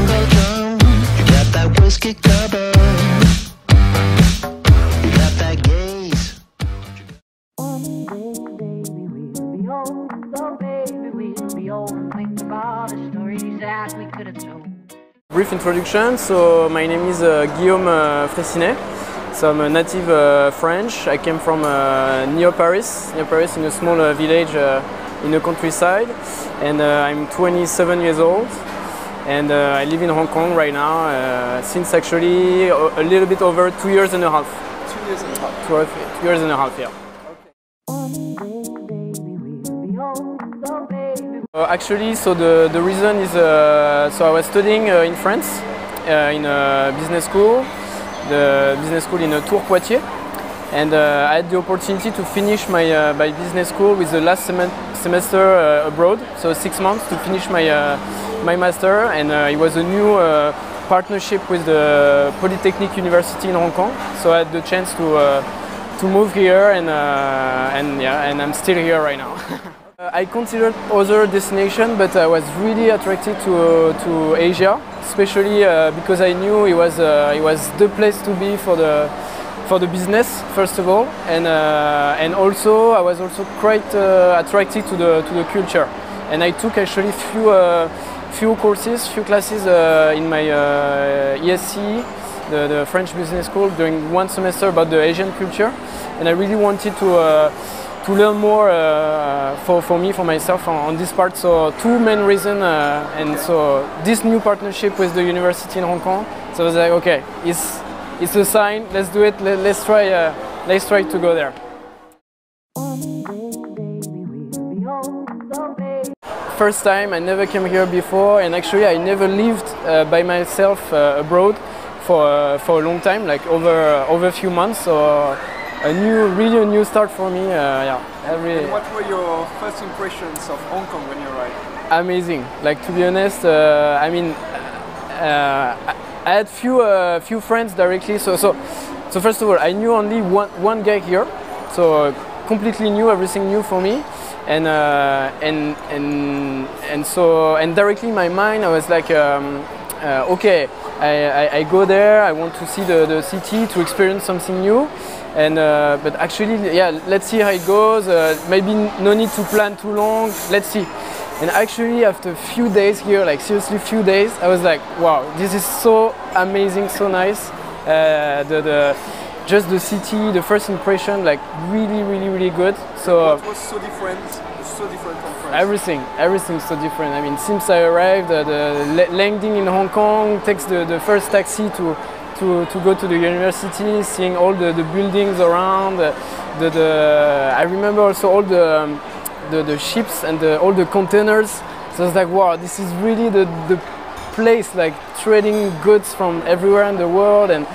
Congo drum. You got that whiskey cover. You got that gaze. Brief introduction. So my name is Guillaume Fressinet. So I'm a native French. I came from near Paris in a small village in the countryside, and I'm 27 years old, and I live in Hong Kong right now since actually a little bit over 2 years and a half. 2 years and a half. 2 years and a half, yeah. Actually, so the reason is, so I was studying in France in a business school, the business school in Tours, Poitiers, and I had the opportunity to finish my business school with the last semester abroad, so 6 months to finish my master, and it was a new partnership with the Polytechnic University in Hong Kong, so I had the chance to move here, and I'm still here right now. I considered other destinations, but I was really attracted to Asia, especially because I knew it was the place to be for the business, first of all, and also I was also quite attracted to the culture. And I took actually few classes in my ESC, the French Business School, during one semester about the Asian culture, and I really wanted to learn more for myself on this part. So two main reasons, and so this new partnership with the university in Hong Kong. So I was like, okay, it's a sign. Let's do it. Let's try to go there. First time, I never came here before, and actually I never lived by myself abroad for a long time, like over a few months. So really a new start for me. Yeah. And what were your first impressions of Hong Kong when you arrived? Amazing. Like, to be honest, I mean, I had few friends directly. So first of all, I knew only one guy here, so completely new, everything new for me, and directly in my mind I was like, okay, I go there. I want to see the city, to experience something new. And but actually, yeah, let's see how it goes. Maybe no need to plan too long. Let's see. And actually, after a few days here, like seriously few days, I was like, wow, this is so amazing, so nice. Just the city, the first impression, like really good. So what was so different from France? Everything's so different. I mean, since I arrived, the landing in Hong Kong, takes the first taxi to go to the university, seeing all the buildings around. I remember also all the ships and all the containers. So I was like, wow, this is really the place, like trading goods from everywhere in the world. And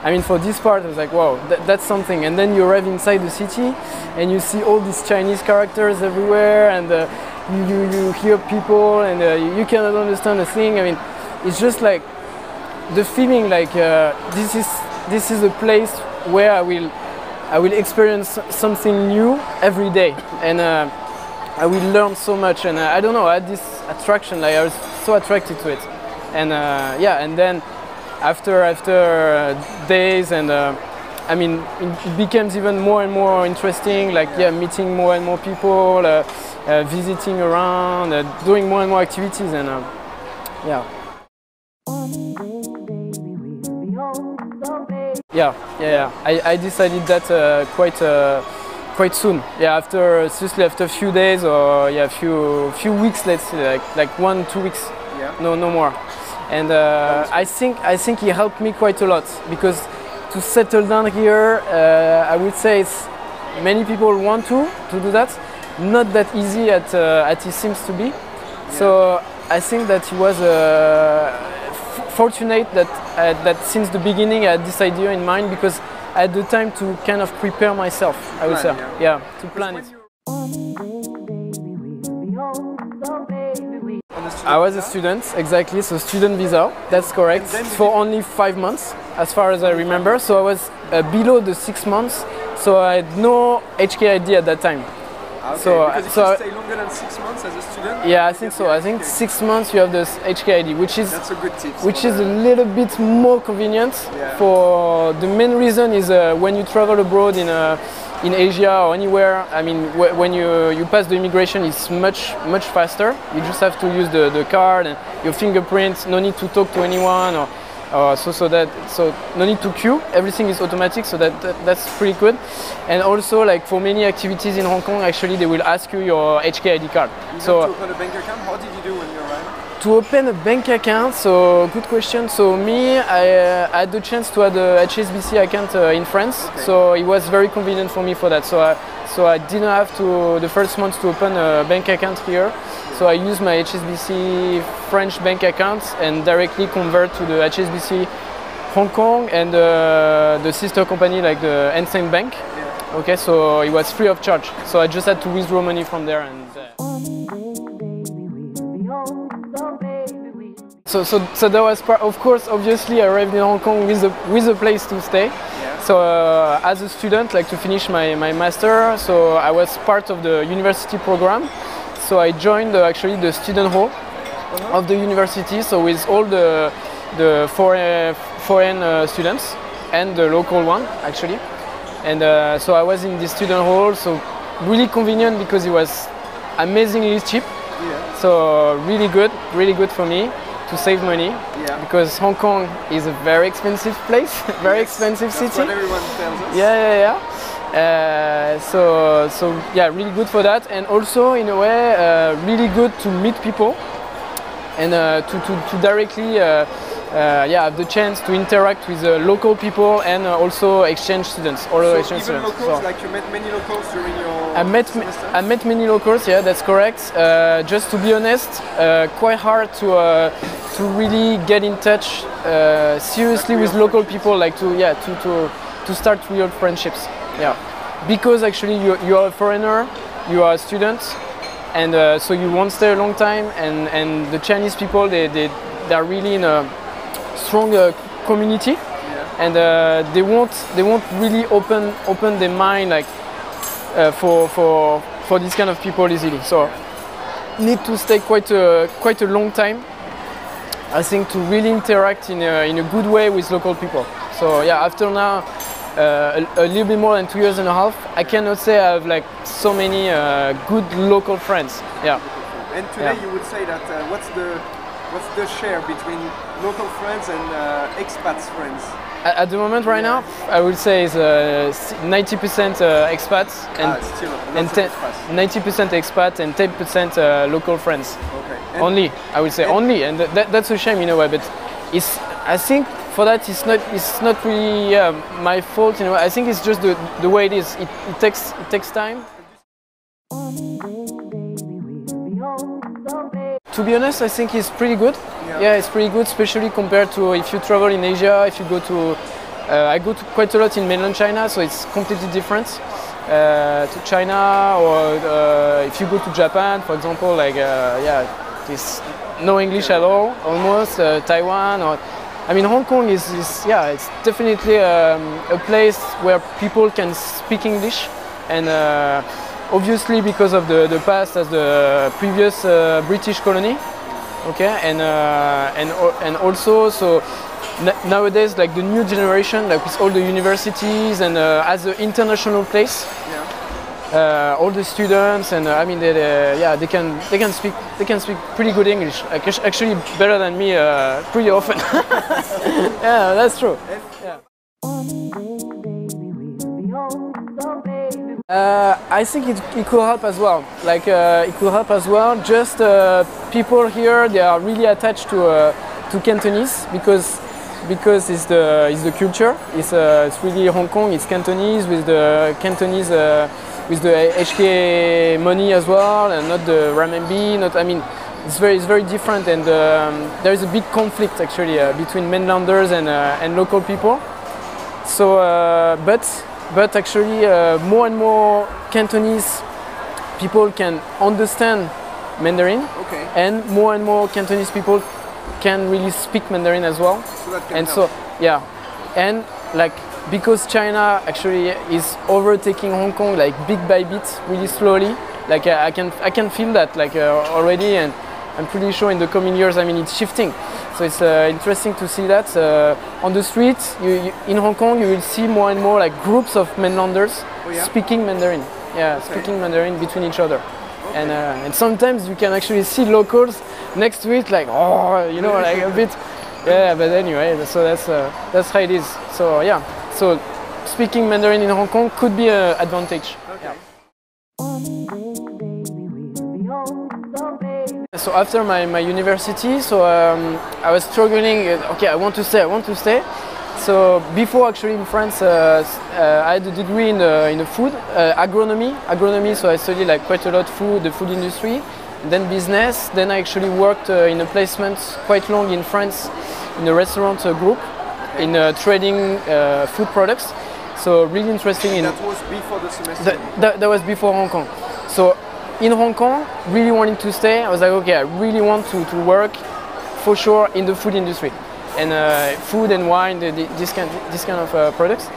I mean, for this part, I was like, wow, that's something. And then you arrive inside the city, and you see all these Chinese characters everywhere, and you hear people, and you cannot understand a thing. I mean, it's just like the feeling like this is a place where I will experience something new every day, and I will learn so much. And I don't know, I had this attraction, like I was so attracted to it, and yeah. And then after days, and I mean, it becomes even more and more interesting. Like, yeah, meeting more and more people, visiting around, doing more and more activities, and yeah. Yeah. I decided that quite soon. Yeah, seriously after a few days, or yeah, few weeks, let's say, like 1-2 weeks. Yeah. No more. And I think he helped me quite a lot, because to settle down here, I would say many people want to do that. Not that easy as it seems to be. Yeah. So I think that he was fortunate that since the beginning I had this idea in mind, because I had the time to kind of prepare myself, I would say. Yeah, to plan it. I was a student, exactly, so student visa, that's correct, for only 5 months, as far as I remember. So I was below the 6 months, so I had no HK ID at that time. Okay, So, because if so you stay longer than 6 months as a student. yeah, I you think get so. the I think HK. 6 months you have this HKID, which is That's a good tip. which is a little bit more convenient. Yeah. For the main reason is when you travel abroad in Asia or anywhere. I mean, when you pass the immigration, it's much faster. You just have to use the card and your fingerprints. No need to talk to anyone so no need to queue. Everything is automatic, so that's pretty good. And also, like for many activities in Hong Kong, actually they will ask you your HKID card. You So have to open a bank account. How did you do when you arrived? to open a bank account, so good question. So me, I had the chance to have a HSBC account in France, Okay. so it was very convenient for me for that. So I didn't have to the first month to open a bank account here. So I used my HSBC French bank account and directly convert to the HSBC Hong Kong and the sister company like the Ensign Bank. Yeah. Okay, so it was free of charge. So I just had to withdraw money from there and. So that was part. Of course, obviously, I arrived in Hong Kong with a place to stay. Yeah. So as a student, like to finish my master, so I was part of the university program. So I joined actually the student hall of the university. So with all the foreign students and the local one actually. And so I was in the student hall. So really convenient because it was amazingly cheap. Yeah. So really good for me to save money. Yeah. Because Hong Kong is a very expensive place, very expensive That's city. what everyone tells us. Yeah. So yeah, really good for that, and also in a way really good to meet people and to directly have the chance to interact with local people and also exchange students, So exchange even students. locals, So like you met many locals during your semester? I met many locals. Yeah, that's correct. Just to be honest, quite hard to really get in touch seriously with local people, like to start real friendships. Yeah, because actually you are a foreigner, you are a student, and so you won't stay a long time. And the Chinese people they are really in a strong community, Yeah. and they won't really open their mind like for this kind of people easily. So need to stay quite a long time, I think, to really interact in a good way with local people. So yeah, after now. A little bit more than 2 years and a half, I cannot say I have like so many good local friends. Yeah. And today Yeah. you would say that what's the share between local friends and expats friends? At the moment, right now, I would say is 90% expats and It's still and lots of expats. 90% expat and 10% local friends. Okay. And Only, I would say only, and that's a shame in a way. But I think for that it's not really my fault. I think it's just the way it is. It takes time. To be honest, I think it's pretty good. Yeah, it's pretty good, especially compared to if you travel in Asia. If you go to, I go to quite a lot in mainland China, so it's completely different to China. Or if you go to Japan, for example, like there's no English at all, almost. Taiwan, or I mean, Hong Kong is it's definitely a place where people can speak English, and obviously because of the past as the previous British colony, okay, and also so nowadays, like the new generation, like with all the universities and as an international place, all the students and I mean they can speak pretty good English, actually better than me pretty often. Yeah, that's true. Yeah. I think it could help as well. Like it could help as well. Just people here, they are really attached to Cantonese because it's the culture. It's really Hong Kong. It's Cantonese with the Cantonese with the HK money as well, and not the renminbi. I mean, it's very different, and there is a big conflict actually between mainlanders and local people. So, but actually, more and more Cantonese people can understand Mandarin, Okay. and more Cantonese people can really speak Mandarin as well. So that can And help. so, yeah, and like because China actually is overtaking Hong Kong like bit by bit, really slowly. Like I can feel that like already, and I'm pretty sure in the coming years, I mean, it's shifting. So it's interesting to see that on the streets. In Hong Kong, you will see more and more like groups of mainlanders speaking Mandarin. Yeah, speaking Mandarin between each other. And sometimes you can actually see locals next to it, like, oh, you know, like a bit. Yeah, but anyway, so that's how it is. So yeah, so speaking Mandarin in Hong Kong could be an advantage. Okay. So after my university, so I was struggling. Okay, I want to stay. So before actually in France, I had a degree in the food agronomy. So I studied like quite a lot the food industry, then business. Then I actually worked in a placement quite long in France in a restaurant group in trading food products. So really interesting. That was before the semester. That was before Hong Kong. So in Hong Kong, really wanting to stay. I was like, okay, I really want to work for sure in the food industry. And food and wine, this kind of products.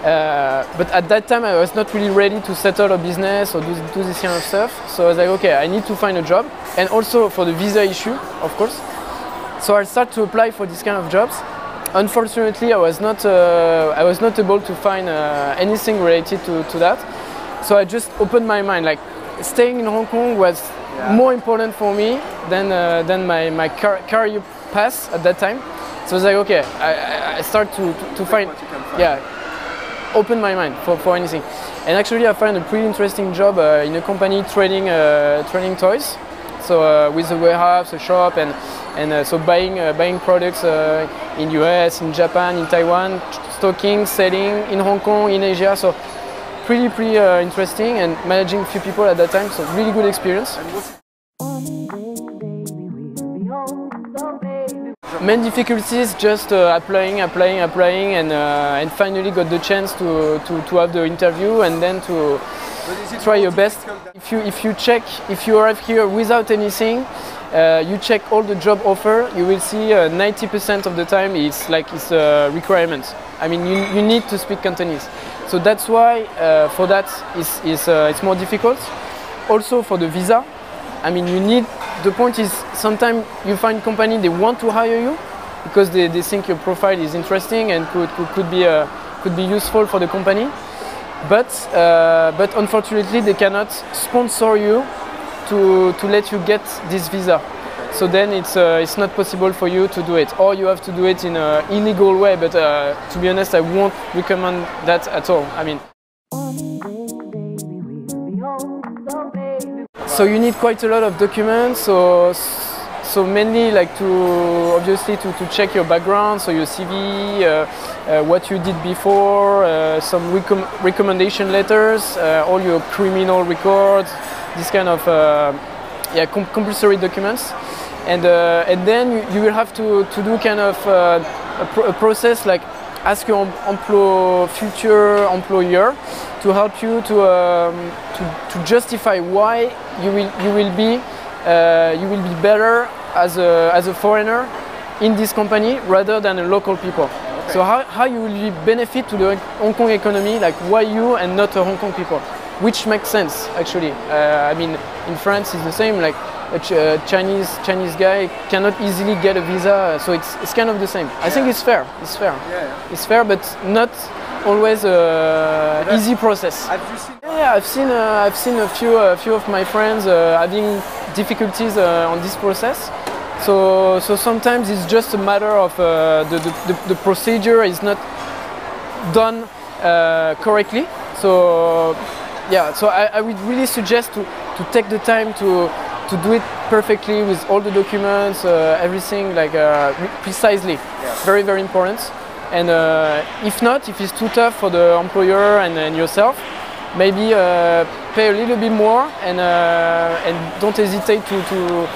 But at that time, I was not really ready to settle a business or do this kind of stuff. So I was like, okay, I need to find a job, and also for the visa issue, of course. So I started to apply for this kind of jobs. Unfortunately, I was not able to find anything related to that. So I just opened my mind. Like staying in Hong Kong was more important for me than my career path at that time. So I was like, okay, I start to find, open my mind for anything. And actually I found a pretty interesting job in a company trading toys. So with a warehouse, a shop, and so buying products in US, in Japan, in Taiwan, stocking, selling in Hong Kong, in Asia. So pretty interesting, and managing a few people at that time. So really good experience. Main difficulties, just applying, and finally got the chance to have the interview, and then to try your best. If you arrive here without anything, you check all the job offer, you will see 90% of the time it's requirements. I mean, you need to speak Cantonese. So that's why for that it's more difficult. Also for the visa, I mean, the point is sometimes you find company, they want to hire you because they think your profile is interesting and could be useful for the company. But unfortunately they cannot sponsor you to let you get this visa. So then it's not possible for you to do it, or you have to do it in an illegal way. But to be honest, I won't recommend that at all. I mean, so you need quite a lot of documents. So mainly like obviously to check your background, so your CV, what you did before, some recommendation letters, all your criminal records, this kind of compulsory documents, and then you will have to do kind of a process, like ask your future employer to help you to justify why you will be better as a foreigner in this company rather than a local people. Okay. So how you will benefit to the Hong Kong economy, like why you and not a Hong Kong people, which makes sense actually. I mean, in France it's the same. Like a Chinese guy cannot easily get a visa, so it's kind of the same. I think it's fair. It's fair. Yeah. It's fair, but not always a easy process. Have you seen? Yeah, I've seen a few of my friends having difficulties on this process. So sometimes it's just a matter of the procedure is not done correctly. So yeah, so I would really suggest to take the time to do it perfectly with all the documents, everything like precisely. Yeah. Very, very important. And if it's too tough for the employer and yourself, maybe pay a little bit more, and don't hesitate to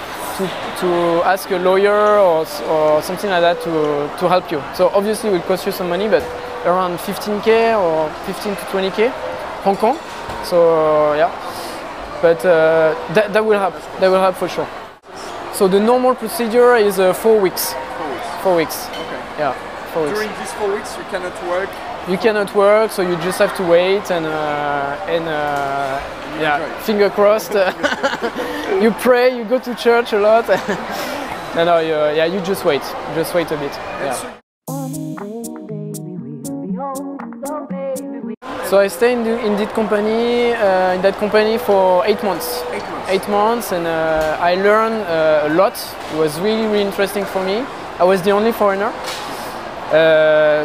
ask a lawyer or something like that to help you. So obviously it will cost you some money, but around 15K or 15 to 20K Hong Kong. So yeah, but that will help. That will help for sure. So the normal procedure is 4 weeks. 4 weeks. 4 weeks. Okay. Yeah. 4 weeks. During these 4 weeks, you cannot work you cannot work, so you just have to wait and yeah, finger crossed. You pray, you go to church a lot. No, yeah, you just wait a bit. Yeah. So I stayed in that company for 8 months. 8 months, and I learned a lot. It was really interesting for me. I was the only foreigner,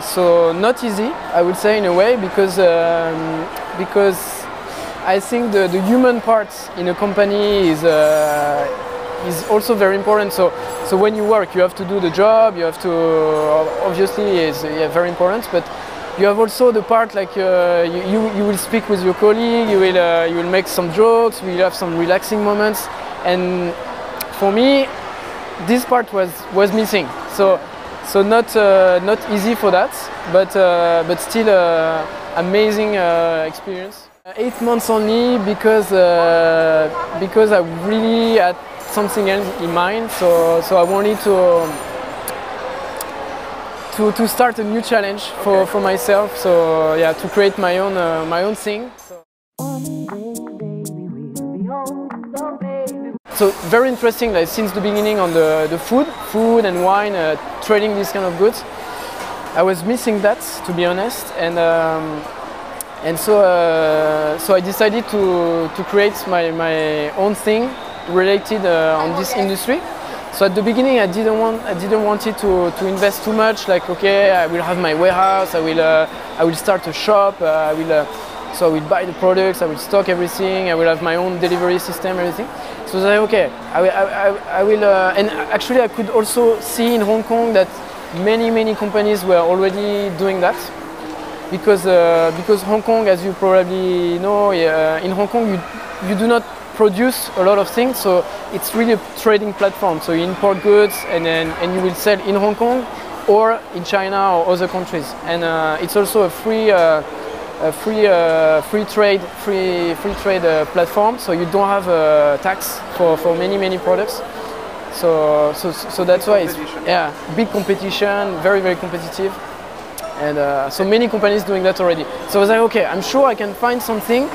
so not easy, I would say, in a way, because I think the human part in a company is also very important. So when you work, you have to do the job. You have to, obviously, is very important, but you have also the part like you will speak with your colleague, you will make some jokes, we will have some relaxing moments, and for me this part was missing. So not easy for that, but still amazing experience. 8 months only because I really had something else in mind. So I wanted to start a new challenge for myself. So yeah, to create my own thing. So very interesting, like since the beginning on the food and wine, trading these kind of goods. I was missing that, to be honest, and so I decided to create my own thing related on this industry. So at the beginning, I didn't want it to invest too much. Like, okay, I will have my warehouse, I will start a shop, so I will buy the products, I will stock everything, I will have my own delivery system, everything. So I was like, okay, I will, and actually I could also see in Hong Kong that many companies were already doing that, because Hong Kong, as you probably know, in Hong Kong you do not produce a lot of things, so it's really a trading platform. So you import goods and you will sell in Hong Kong or in China or other countries, and it's also a free trade platform. So you don't have tax for many products. So that's why it's big competition, very competitive, and so many companies doing that already. So I was like, okay, I'm sure I can find something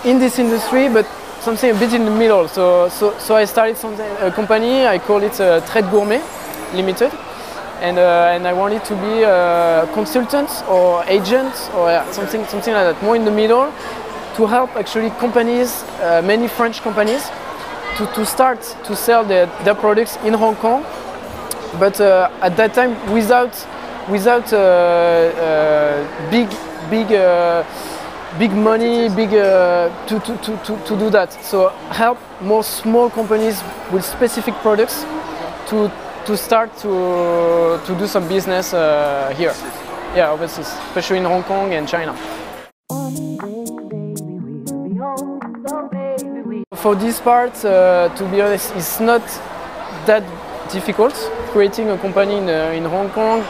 in this industry, but something a bit in the middle. So I started a company. I call it Trade Gourmet Limited, and I wanted to be a consultant or agent or something like that, more in the middle, to help actually companies, many French companies, to start to sell their products in Hong Kong, but at that time without big money, to do that. So help more small companies with specific products to start to do some business here, overseas, especially in Hong Kong and China. For this part, to be honest, it's not that difficult creating a company in Hong Kong.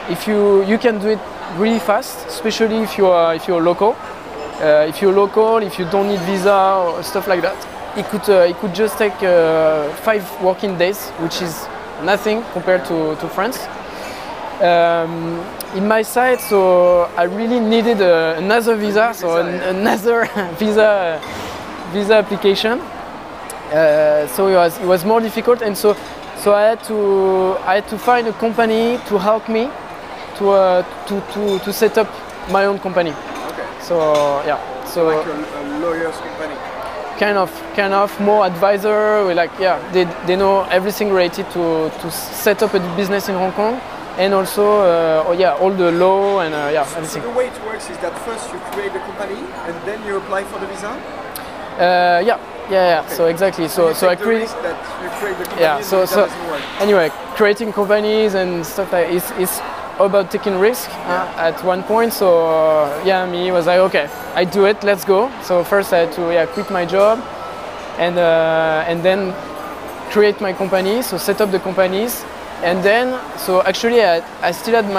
If you can do it really fast, especially if you're local. If you're local, if you don't need visa or stuff like that, it could just take 5 working days, which is nothing compared to France. In my side, so I really needed another visa, so another visa application. So it was more difficult, and so I had to find a company to help me to set up my own company. Okay. So yeah. So like a lawyer's company. Kind of more advisor. They know everything related to set up a business in Hong Kong, and also all the law and everything. So the way it works is that first you create the company and then you apply for the visa. Okay. So exactly. So I create that you create the company. So doesn't work. Anyway, creating companies and stuff like is about taking risk at one point. So me was like, okay, I do it, let's go. So first I had to quit my job and then create my company, so set up the companies, and then so actually I still had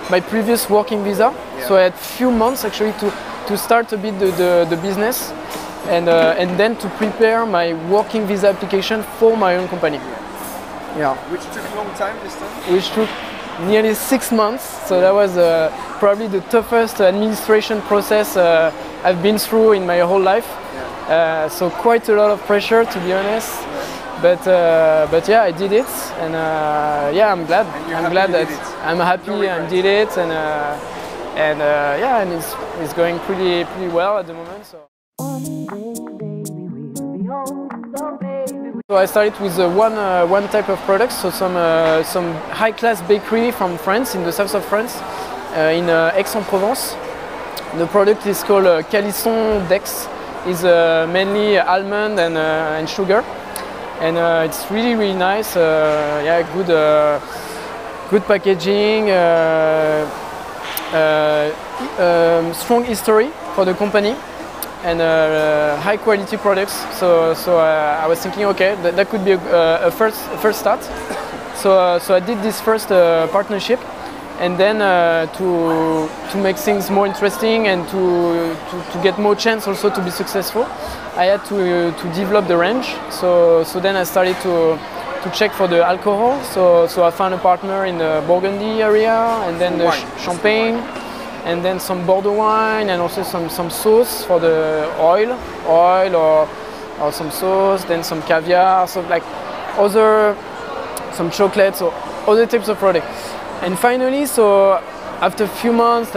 my previous working visa, so I had few months actually to start a bit the business, and then to prepare my working visa application for my own company. Which took a long time this time? Which took nearly 6 months. So that was probably the toughest administration process I've been through in my whole life. So quite a lot of pressure, to be honest. But yeah, I did it, and yeah, I'm glad. I'm glad that I'm happy I did it, and yeah, and it's going pretty well at the moment. So I started with one type of products, so some high-class bakery from France, in the south of France, in Aix-en-Provence. The product is called Calisson d'Aix. It's mainly almond and sugar, and it's really nice. Yeah, good packaging, strong history for the company, and high quality products. So I was thinking, okay, that could be a first start. So I did this first partnership, and then to make things more interesting and to get more chance also to be successful, I had to develop the range. So then I started to check for the alcohol. So I found a partner in the Burgundy area, and then the champagne, and then some Bordeaux wine, and also some sauce for the oil or some sauce, then some caviar, so like some chocolates or other types of products. And finally, so after a few months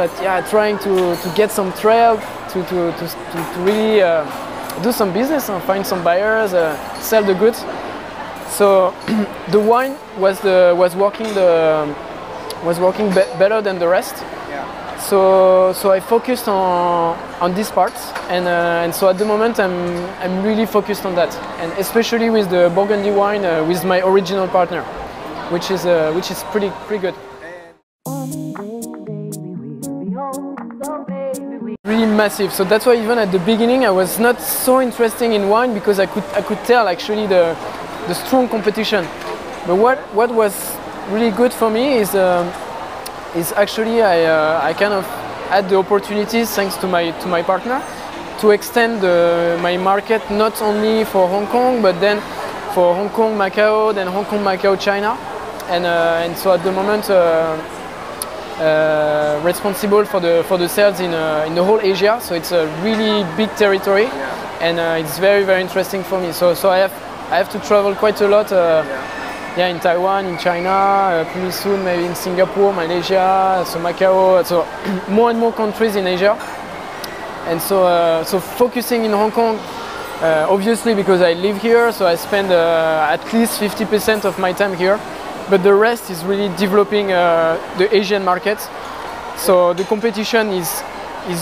trying to get some trail to really do some business and find some buyers, sell the goods. So the wine was working better than the rest. So I focused on this part, and so at the moment I'm really focused on that, and especially with the Burgundy wine with my original partner, which is pretty good. Really massive. So that's why even at the beginning I was not so interested in wine, because I could tell actually the strong competition. But what was really good for me is actually I kind of had the opportunities, thanks to my partner, to extend my market not only for Hong Kong, but then for Hong Kong, Macau, then Hong Kong, Macau, China, and so at the moment responsible for the sales in the whole Asia. So it's a really big territory, and it's very interesting for me. So I have to travel quite a lot. Yeah, in Taiwan, in China, pretty soon maybe in Singapore, Malaysia, so Macau, so more and more countries in Asia. And so focusing in Hong Kong, obviously because I live here, so I spend at least 50% of my time here. But the rest is really developing the Asian market. So the competition is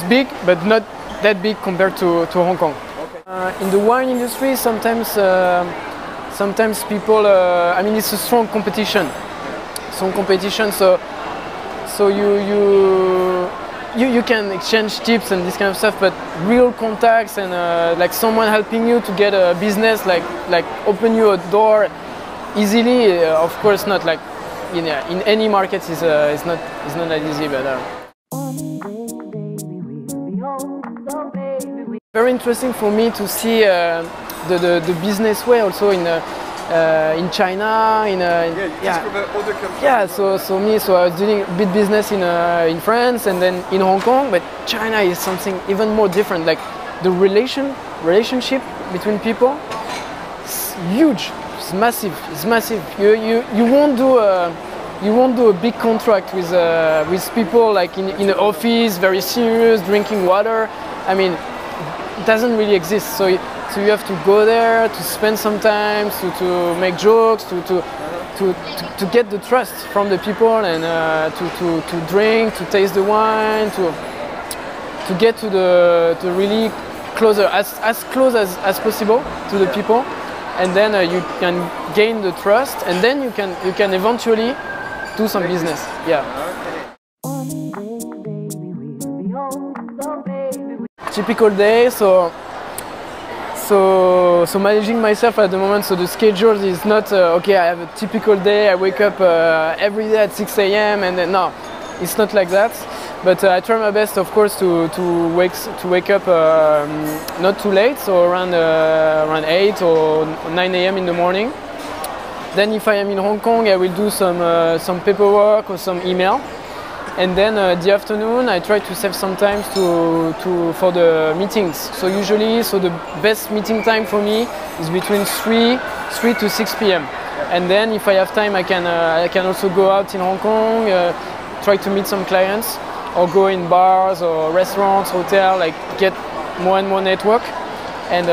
big, but not that big compared to Hong Kong. In the wine industry, sometimes people, I mean, it's a strong competition. So you can exchange tips and this kind of stuff, but real contacts and like someone helping you to get a business, like open you a door easily, of course not. Like in any market is not that easy, but very interesting for me to see the business way also in China, so I was doing a bit business in France and then in Hong Kong, but China is something even more different. Like the relationship between people is huge. It's massive. You won't do a big contract with people like in the office, very serious, drinking water. I mean, it doesn't really exist. So you have to go there to spend some time, to make jokes, to get the trust from the people, and to drink, to taste the wine, to get to the really closer, as close as possible to the people. And then you can gain the trust, and then you can eventually do some business. Yeah. Typical day. So managing myself at the moment. So the schedule is not okay. I have a typical day. I wake up every day at 6 a.m. and then no, it's not like that. But I try my best, of course, to wake up not too late, so around 8 or 9 a.m. in the morning. Then if I am in Hong Kong, I will do some paperwork or some email. And then the afternoon, I try to save some time for the meetings. So usually, the best meeting time for me is between 3 to 6 p.m. And then if I have time, I can also go out in Hong Kong, try to meet some clients, or go in bars or restaurants, hotel, like get more and more network. And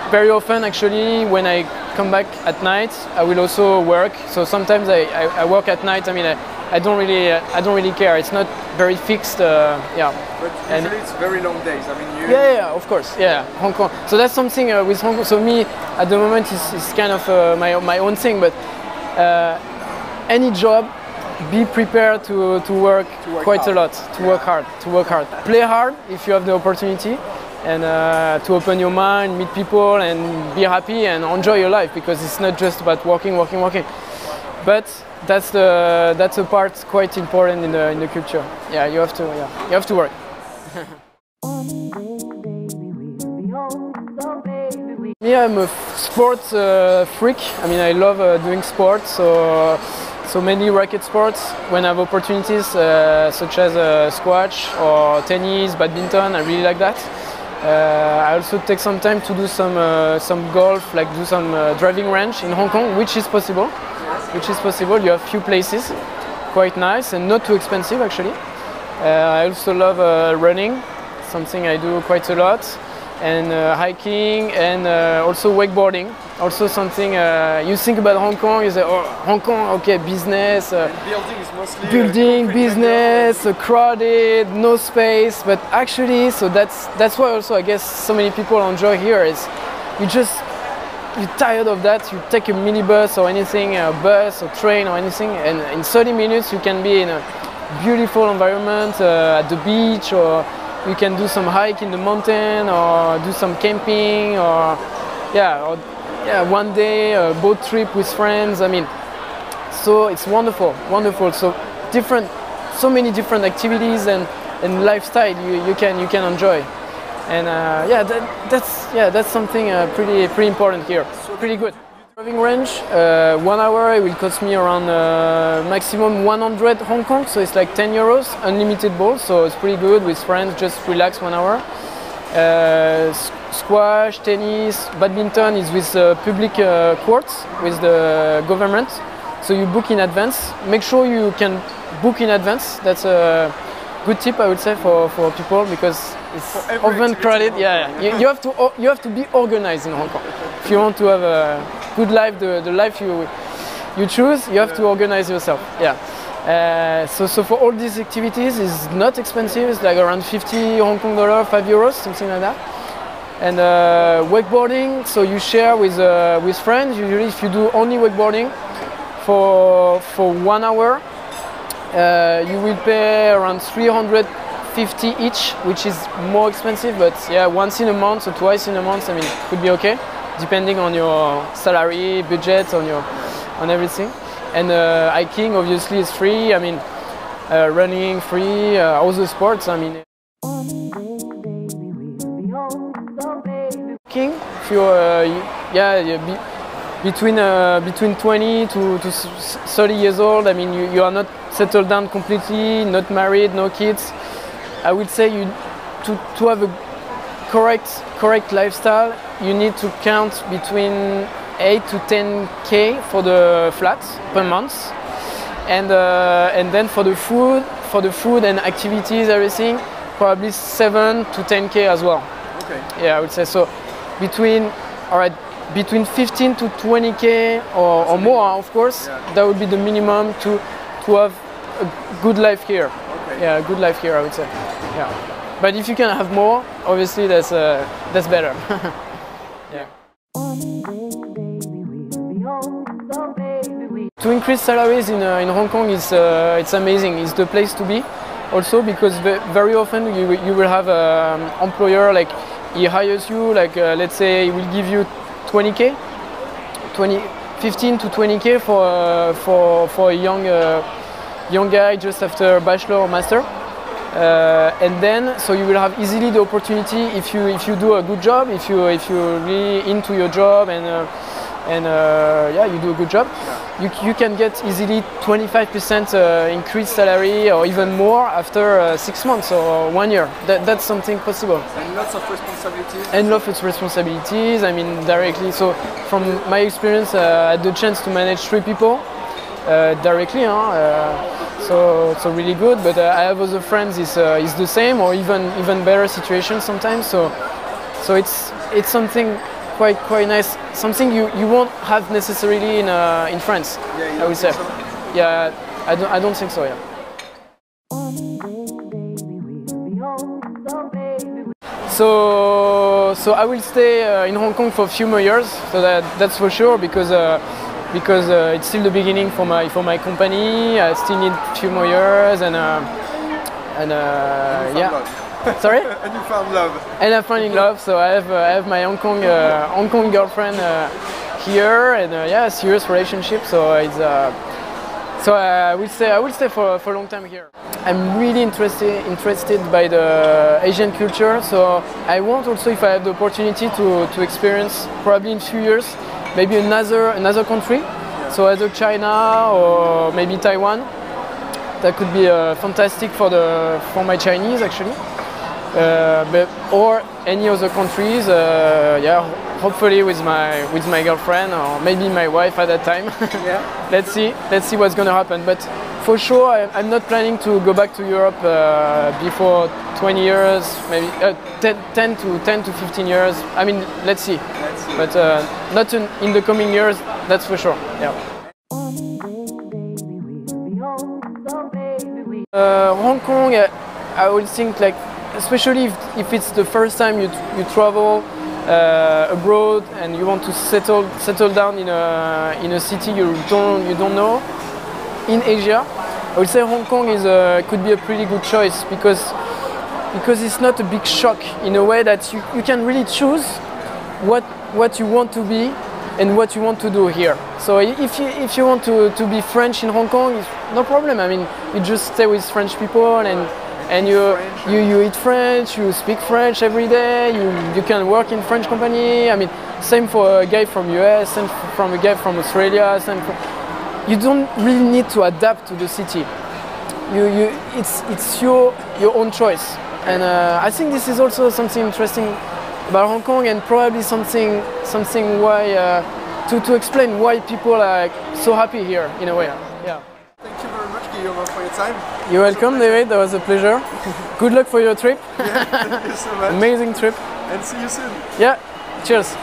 very often, actually, when I come back at night, I will also work. So sometimes I work at night. I mean, I don't really care. It's not very fixed. Yeah. But usually it's very long days. I mean, you. Yeah, of course. Yeah, Hong Kong. So that's something with Hong Kong. So me, at the moment, is kind of my own thing. But any job, be prepared to work quite hard. a lot, to work hard. Play hard if you have the opportunity, and to open your mind, meet people, and be happy and enjoy your life, because it's not just about working. But that's a part quite important in the culture. Yeah, you have to work. Me, I'm a sports freak. I mean, I love doing sports. So mainly racket sports. When I have opportunities such as squash or tennis, badminton, I really like that. I also take some time to do some golf, like do some driving range in Hong Kong, which is possible. You have few places, quite nice and not too expensive actually. I also love running, something I do quite a lot, and hiking, and also wakeboarding. Also something you think about Hong Kong, you say, oh, Hong Kong, okay, business. Building is mostly Building, business, crowded, no space. But actually, so that's why also I guess so many people enjoy here is you're tired of that, you take a minibus or anything, a bus or train or anything, and in 30 minutes you can be in a beautiful environment at the beach, or you can do some hike in the mountain, or do some camping, or one day a boat trip with friends. I mean, so it's wonderful. So many different activities and lifestyle you can enjoy. And that's something pretty important here. Pretty good. Driving range, 1 hour it will cost me around maximum 100 Hong Kong, so it's like 10 euros, unlimited balls, so it's pretty good with friends, just relax 1 hour. Squash, tennis, badminton is with public courts with the government, so you book in advance. Make sure you can book in advance. That's a good tip, I would say, for people, because it's often crowded. You have to be organized in Hong Kong if you want to have a good life, the life you choose. You have to organize yourself. So for all these activities, it's not expensive. It's like around 50 Hong Kong dollar, 5 euros, something like that. And wakeboarding, so you share with friends. Usually, if you do only wakeboarding for 1 hour, you will pay around 350 each, which is more expensive, but yeah, once in a month or twice in a month, I mean, could be okay, depending on your salary, budget, on everything. And hiking obviously is free. I mean, running free, all the sports. I mean, hiking, if you're between 20 to 30 years old. I mean, you are not settled down completely, not married, no kids. I would say to have a correct lifestyle, you need to count between 8 to 10K for the flat per month, and then for the food and activities, everything, probably 7 to 10K as well. Okay. Yeah, I would say so. Between 15 to 20K or more, of course. Yeah. That would be the minimum to have a good life here. Okay. Yeah, a good life here, I would say. Yeah. But if you can have more, obviously that's better. Yeah. To increase salaries in Hong Kong it's amazing. It's the place to be. Also because very often you will have an employer, like he hires you, like let's say he will give you 20K, 15 to 20K for a young guy just after bachelor or master, and then so you will have easily the opportunity, if you do a good job, if you're really into your job, and and yeah, you do a good job. You can get easily 25% increased salary or even more after 6 months or 1 year. That's something possible. And lots of responsibilities. And lots of responsibilities. I mean, directly. So from my experience, I had the chance to manage 3 people directly. So really good. But I have other friends is the same or even better situation sometimes. So it's something quite nice. Something you won't have necessarily in France. Yeah, I would say. So? Yeah, I don't think so. Yeah. So I will stay in Hong Kong for a few more years. So that's for sure because it's still the beginning for my company. I still need a few more years and yeah. Sorry? And you found love. And I found in love. So I have my Hong Kong girlfriend here and yeah, serious relationship. So it's so I will stay for a long time here. I'm really interested by the Asian culture. So I want also, if I have the opportunity to experience probably in a few years, maybe another country. Yeah. So either China or maybe Taiwan. That could be fantastic for my Chinese actually. Or any other countries, yeah, hopefully with my girlfriend or maybe my wife at that time. Yeah. Let's see what's gonna happen. But for sure, I'm not planning to go back to Europe before 20 years, maybe 10 to 15 years. I mean, let's see. But not in the coming years, that's for sure. Yeah. Hong Kong, I would think like, especially if it's the first time you travel abroad and you want to settle down in a city you don't know in Asia, I would say Hong Kong could be a pretty good choice because it's not a big shock in a way that you can really choose what you want to be and what you want to do here. So if you want to be French in Hong Kong, it's no problem. I mean, you just stay with French people and you eat French, you speak French every day, you can work in French company. I mean, same for a guy from US, and from a guy from Australia. You don't really need to adapt to the city. It's your own choice. And I think this is also something interesting about Hong Kong, and probably something why to explain why people are so happy here in a way. Yeah. Thank you very much, Guillaume, for your time. You're welcome, David. That was a pleasure. Good luck for your trip. Yeah, thank you so much. Amazing trip. And see you soon. Yeah. Cheers.